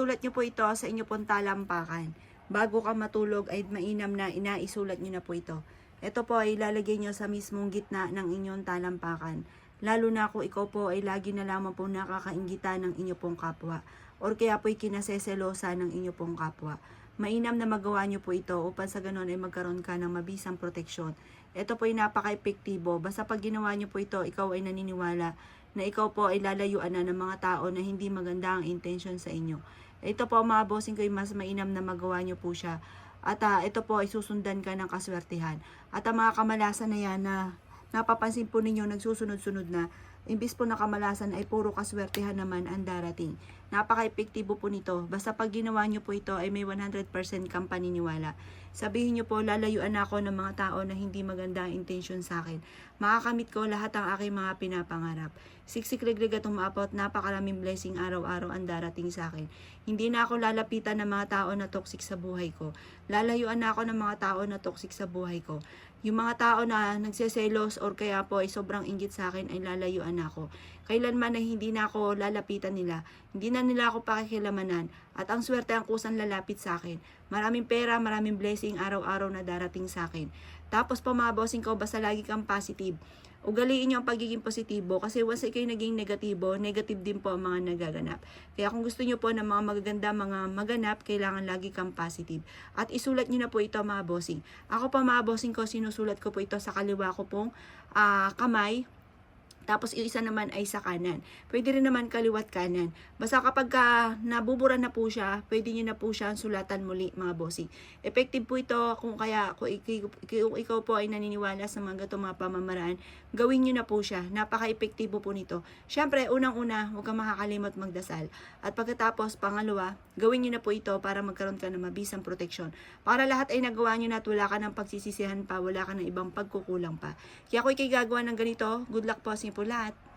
Sulat nyo po ito sa inyo pong talampakan. Bago ka matulog ay mainam na inaisulat nyo na po ito. Ito po ay ilalagay nyo sa mismong gitna ng inyong talampakan. Lalo na kung ikaw po ay lagi na lamang po nakakainggitan ng inyo pong kapwa. Or kaya po'y kinaseselosa ng inyo pong kapwa. Mainam na magawa nyo po ito upang sa ganon ay magkaroon ka ng mabisang proteksyon. Ito po ay napaka-epektibo. Basta pag ginawa nyo po ito, ikaw ay naniniwala na ikaw po ay lalayuan na ng mga tao na hindi maganda ang intention sa inyo. Ito po mga bossing ko ay mas mainam na magawa nyo po siya. At ito po ay susundan ka ng kaswertihan. At ang mga kamalasan na yan na napapansin po ninyo nagsusunod-sunod na, imbis po na kamalasan ay puro kaswertihan naman ang darating. Napaka-epektibo po nito. Basta pag ginawa nyo po ito ay may 100% kang paniniwala. Sabihin nyo po, lalayuan ako ng mga tao na hindi maganda ang intention sa akin. Makakamit ko lahat ang aking mga pinapangarap. Siksik-liglig at umapot, napakaraming blessing araw-araw ang darating sa akin. Hindi na ako lalapitan ng mga tao na toxic sa buhay ko. Lalayuan na ako ng mga tao na toxic sa buhay ko. Yung mga tao na nagseselos or kaya po ay sobrang inggit sa akin ay lalayuan na ako. Kailanman ay hindi na ako lalapitan nila. Hindi na nila ako pakikilamanan. At ang swerte ang kusang lalapit sa akin. Maraming pera, maraming blessing araw-araw na darating sa akin. Tapos pa mga bossing ko, basta lagi kang positive. Ugaliin nyo ang pagiging positibo kasi once kayo naging negatibo, negative din po ang mga nagaganap. Kaya kung gusto nyo po ng mga magaganda, mga maganap, kailangan lagi kang positive. At isulat nyo na po ito mga bossing. Ako pa mga bossing ko, sinusulat ko po ito sa kaliwa ko pong kamay. Tapos yung isa naman ay sa kanan. Pwede rin naman kaliwat kanan. Basta kapag nabubura na po siya, pwede nyo na po siya sulatan muli mga bossing. Effective po ito kung ikaw po ay naniniwala sa mga gatong mga pamamaraan, gawin nyo na po siya. Napaka-epektibo po nito. Siyempre, unang-una, huwag kang makakalimot magdasal. At pagkatapos, pangalawa, gawin nyo na po ito para magkaroon ka ng mabisang proteksyon. Para lahat ay nagawa nyo na at wala ka ng pagsisisihan pa, wala ka ng ibang pagkukulang pa. Kaya kung ikay gagawa ng ganito, good luck po sa inyo po lahat.